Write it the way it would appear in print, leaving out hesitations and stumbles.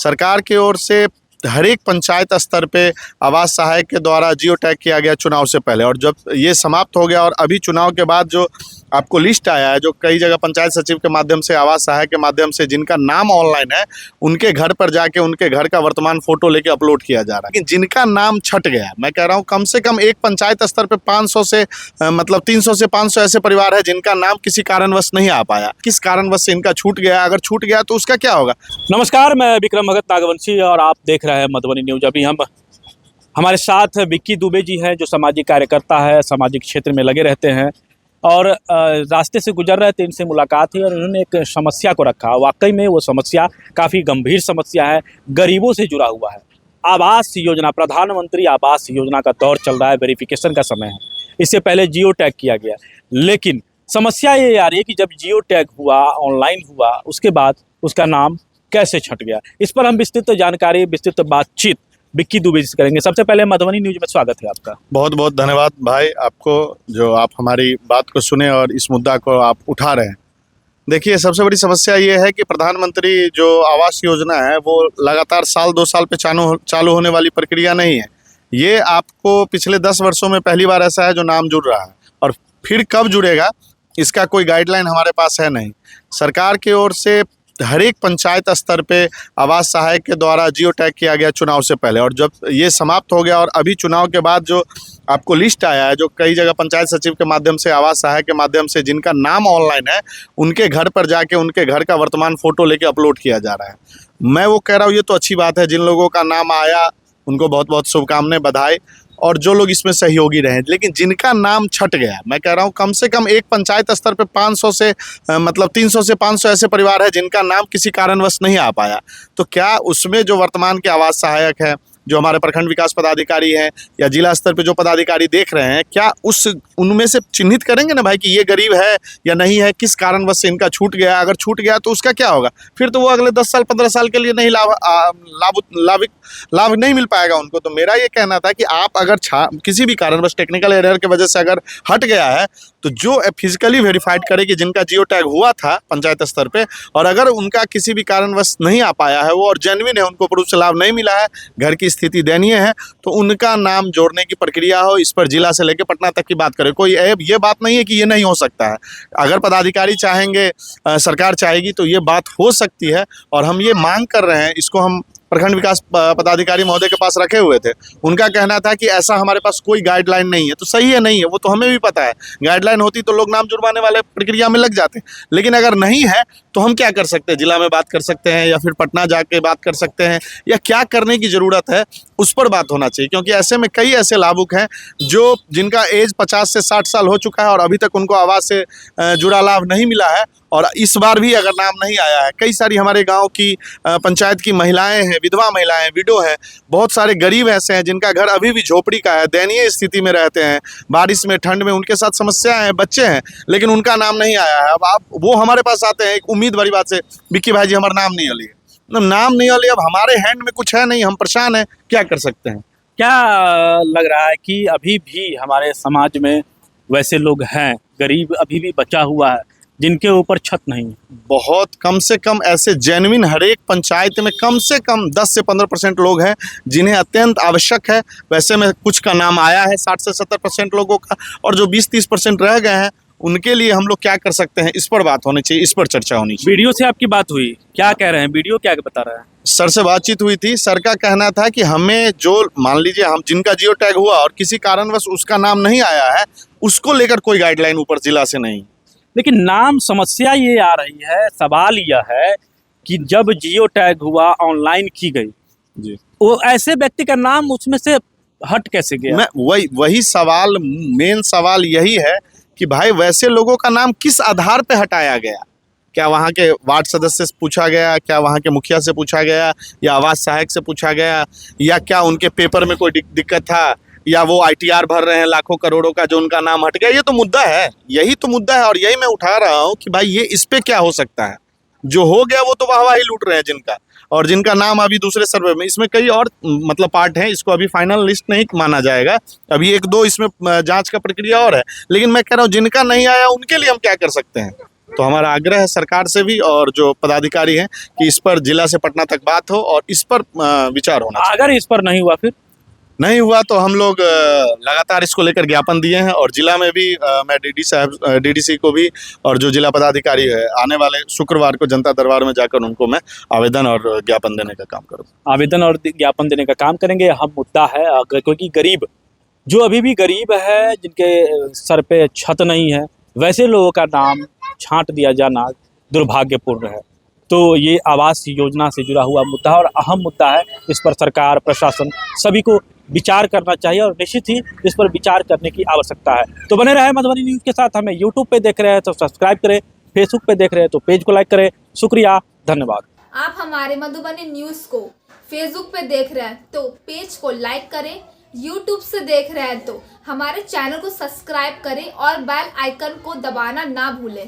सरकार की ओर से हर एक पंचायत स्तर पे आवास सहायक के द्वारा जियो टैग किया गया चुनाव से पहले, और जब ये समाप्त हो गया और अभी चुनाव के बाद जो आपको लिस्ट आया है, जो कई जगह पंचायत सचिव के माध्यम से, आवास सहायक के माध्यम से जिनका नाम ऑनलाइन है, उनके घर पर जाके उनके घर का वर्तमान फोटो लेके अपलोड किया जा रहा है। लेकिन जिनका नाम छट गया, मैं कह रहा हूँ कम से कम एक पंचायत स्तर पे 500 से मतलब 300 से 500 ऐसे परिवार है जिनका नाम किसी कारणवश नहीं आ पाया। किस कारणवश से इनका छूट गया, अगर छूट गया तो उसका क्या होगा? नमस्कार, मैं विक्रम भगत नागवंशी और आप देख रहे हैं मधुबनी न्यूज। अभी हमारे साथ विक्की दुबे जी हैं, जो सामाजिक कार्यकर्ता है, सामाजिक क्षेत्र में लगे रहते हैं और रास्ते से गुजर रहे थे, इनसे मुलाकात हुई और उन्होंने एक समस्या को रखा। वाकई में वो समस्या काफ़ी गंभीर समस्या है, गरीबों से जुड़ा हुआ है। आवास योजना, प्रधानमंत्री आवास योजना का दौर चल रहा है, वेरिफिकेशन का समय है। इससे पहले जियो टैग किया गया, लेकिन समस्या ये आ रही है कि जब जियो टैग हुआ, ऑनलाइन हुआ, उसके बाद उसका नाम कैसे छट गया। इस पर हम विस्तृत जानकारी, विस्तृत बातचीत विक्की दुबे से करेंगे। सबसे पहले मधुबनी न्यूज में स्वागत है आपका। बहुत बहुत धन्यवाद भाई आपको, जो आप हमारी बात को सुने और इस मुद्दा को आप उठा रहे हैं। देखिए, सबसे बड़ी समस्या ये है कि प्रधानमंत्री जो आवास योजना है वो लगातार साल 2 साल पे चालू होने वाली प्रक्रिया नहीं है। ये आपको पिछले 10 वर्षों में पहली बार ऐसा है जो नाम जुड़ रहा है, और फिर कब जुड़ेगा इसका कोई गाइडलाइन हमारे पास है नहीं। सरकार की ओर से हर एक पंचायत स्तर पे आवास सहायक के द्वारा जियो टैग किया गया चुनाव से पहले, और जब ये समाप्त हो गया और अभी चुनाव के बाद जो आपको लिस्ट आया है, जो कई जगह पंचायत सचिव के माध्यम से, आवास सहायक के माध्यम से जिनका नाम ऑनलाइन है, उनके घर पर जाके उनके घर का वर्तमान फोटो लेके अपलोड किया जा रहा है। मैं वो कह रहा हूँ, ये तो अच्छी बात है, जिन लोगों का नाम आया उनको बहुत बहुत शुभकामनाएं, बधाई, और जो लोग इसमें सहयोगी रहे। लेकिन जिनका नाम छट गया, मैं कह रहा हूँ कम से कम एक पंचायत स्तर पे 500 से मतलब 300 से 500 ऐसे परिवार है जिनका नाम किसी कारणवश नहीं आ पाया। तो क्या उसमें जो वर्तमान के आवास सहायक है, जो हमारे प्रखंड विकास पदाधिकारी हैं या जिला स्तर पे जो पदाधिकारी देख रहे हैं, क्या उनमें से चिन्हित करेंगे ना भाई कि ये गरीब है या नहीं है, किस कारणवश से इनका छूट गया? अगर छूट गया तो उसका क्या होगा? फिर तो वो अगले 10 साल 15 साल के लिए नहीं लाभ नहीं मिल पाएगा उनको। तो मेरा ये कहना था कि आप अगर किसी भी कारणवश, टेक्निकल एरर की वजह से अगर हट गया है, तो जो फिजिकली वेरीफाइड करे कि जिनका जियो टैग हुआ था पंचायत स्तर पे, और अगर उनका किसी भी कारणवश नहीं आ पाया है वो और जेन्युइन है, उनको पूर्व से लाभ नहीं मिला है, घर की स्थिति दयनीय है, तो उनका नाम जोड़ने की प्रक्रिया हो। इस पर जिला से लेकर पटना तक की बात करें। कोई ये बात नहीं है कि ये नहीं हो सकता है। अगर पदाधिकारी चाहेंगे, सरकार चाहेगी, तो ये बात हो सकती है। और हम ये मांग कर रहे हैं, इसको हम प्रखंड विकास पदाधिकारी महोदय के पास रखे हुए थे। उनका कहना था कि ऐसा हमारे पास कोई गाइडलाइन नहीं है। तो सही है, नहीं है, वो तो हमें भी पता है। गाइडलाइन होती तो लोग नाम जुड़वाने वाले प्रक्रिया में लग जाते। लेकिन अगर नहीं है तो हम क्या कर सकते हैं? जिला में बात कर सकते हैं या फिर पटना जाके बात कर सकते हैं, या क्या करने की ज़रूरत है उस पर बात होना चाहिए। क्योंकि ऐसे में कई ऐसे लाभुक हैं जिनका एज 50 से 60 साल हो चुका है और अभी तक उनको आवास से जुड़ा लाभ नहीं मिला है, और इस बार भी अगर नाम नहीं आया है। कई सारी हमारे गांव की पंचायत की महिलाएं हैं, विधवा महिलाएं, विडो हैं, बहुत सारे गरीब ऐसे हैं जिनका घर अभी भी झोपड़ी का है, दयनीय स्थिति में रहते हैं, बारिश में, ठंड में, उनके साथ समस्याएं हैं, बच्चे हैं, लेकिन उनका नाम नहीं आया है। अब वो हमारे पास आते हैं एक उम्मीद भरी बात से, विक्की भाई जी हमारा नाम नहीं आ लिया, नाम नहीं आ लिया, अब हमारे हैंड में कुछ है नहीं, हम परेशान हैं, क्या कर सकते हैं? क्या लग रहा है कि अभी भी हमारे समाज में वैसे लोग हैं, गरीब अभी भी बचा हुआ है, जिनके ऊपर छत नहीं है? बहुत कम से कम ऐसे जेन्युइन हर एक पंचायत में कम से कम 10 से 15% लोग हैं जिन्हें अत्यंत आवश्यक है। वैसे में कुछ का नाम आया है, 60 से 70% लोगों का, और जो 20-30% रह गए हैं उनके लिए हम लोग क्या कर सकते हैं, इस पर बात होनी चाहिए, इस पर चर्चा होनी चाहिए। वीडियो से आपकी बात हुई, क्या कह रहे हैं? वीडियो क्या बता रहा है? सर से बातचीत हुई थी। सर का कहना था कि हमें जो, मान लीजिए हम जिनका जियो टैग हुआ और किसी कारणवश उसका नाम नहीं आया है, उसको लेकर कोई गाइडलाइन ऊपर जिला से नहीं। लेकिन नाम, समस्या ये आ रही है, सवाल यह है कि जब जियो टैग हुआ, ऑनलाइन की गई जी, वो ऐसे व्यक्ति का नाम उसमें से हट कैसे गया? मैं वही सवाल, मेन सवाल यही है कि भाई वैसे लोगों का नाम किस आधार पे हटाया गया? क्या वहाँ के वार्ड सदस्य से पूछा गया, क्या वहाँ के मुखिया से पूछा गया, या आवास सहायक से पूछा गया, या क्या उनके पेपर में कोई दिक्कत था, या वो ITR भर रहे हैं लाखों करोड़ों का जो उनका नाम हट गया? ये तो मुद्दा है, यही तो मुद्दा है, और यही मैं उठा रहा हूँ कि भाई ये इस पे क्या हो सकता है। जो हो गया वो तो वाहवाही लूट रहे हैं जिनका, और जिनका नाम अभी दूसरे सर्वे में, इसमें कई और मतलब पार्ट हैं, इसको अभी फाइनल लिस्ट नहीं माना जाएगा, अभी 1-2 इसमें जांच का प्रक्रिया और है। लेकिन मैं कह रहा हूँ जिनका नहीं आया उनके लिए हम क्या कर सकते हैं? तो हमारा आग्रह है सरकार से भी और जो पदाधिकारी हैं कि इस पर जिला से पटना तक बात हो और इस पर विचार होना चाहिए। अगर इस पर नहीं हुआ फिर? नहीं हुआ तो हम लोग लगातार इसको लेकर ज्ञापन दिए हैं और जिला में भी मैं डीडीसी को भी और जो जिला पदाधिकारी है आने वाले शुक्रवार को जनता दरबार में जाकर उनको मैं आवेदन और ज्ञापन देने का काम करूँगा। आवेदन और ज्ञापन देने का काम करेंगे। अहम मुद्दा है क्योंकि गरीब जो अभी भी गरीब है, जिनके सर पे छत नहीं है, वैसे लोगों का नाम छांट दिया जाना दुर्भाग्यपूर्ण है। तो ये आवास योजना से जुड़ा हुआ मुद्दा है और अहम मुद्दा है। इस पर सरकार, प्रशासन सभी को विचार करना चाहिए और निश्चित ही इस पर विचार करने की आवश्यकता है। तो बने रहे मधुबनी न्यूज़ के साथ। हमें यूट्यूब पे देख रहे हैं तो सब्सक्राइब करें, फेसबुक पे देख रहे हैं तो पेज को लाइक करें। शुक्रिया, धन्यवाद। आप हमारे मधुबनी न्यूज़ को फेसबुक पे देख रहे हैं तो पेज को लाइक करें, यूट्यूब से देख रहे हैं तो हमारे चैनल को सब्सक्राइब करें और बेल आइकन को दबाना ना भूलें।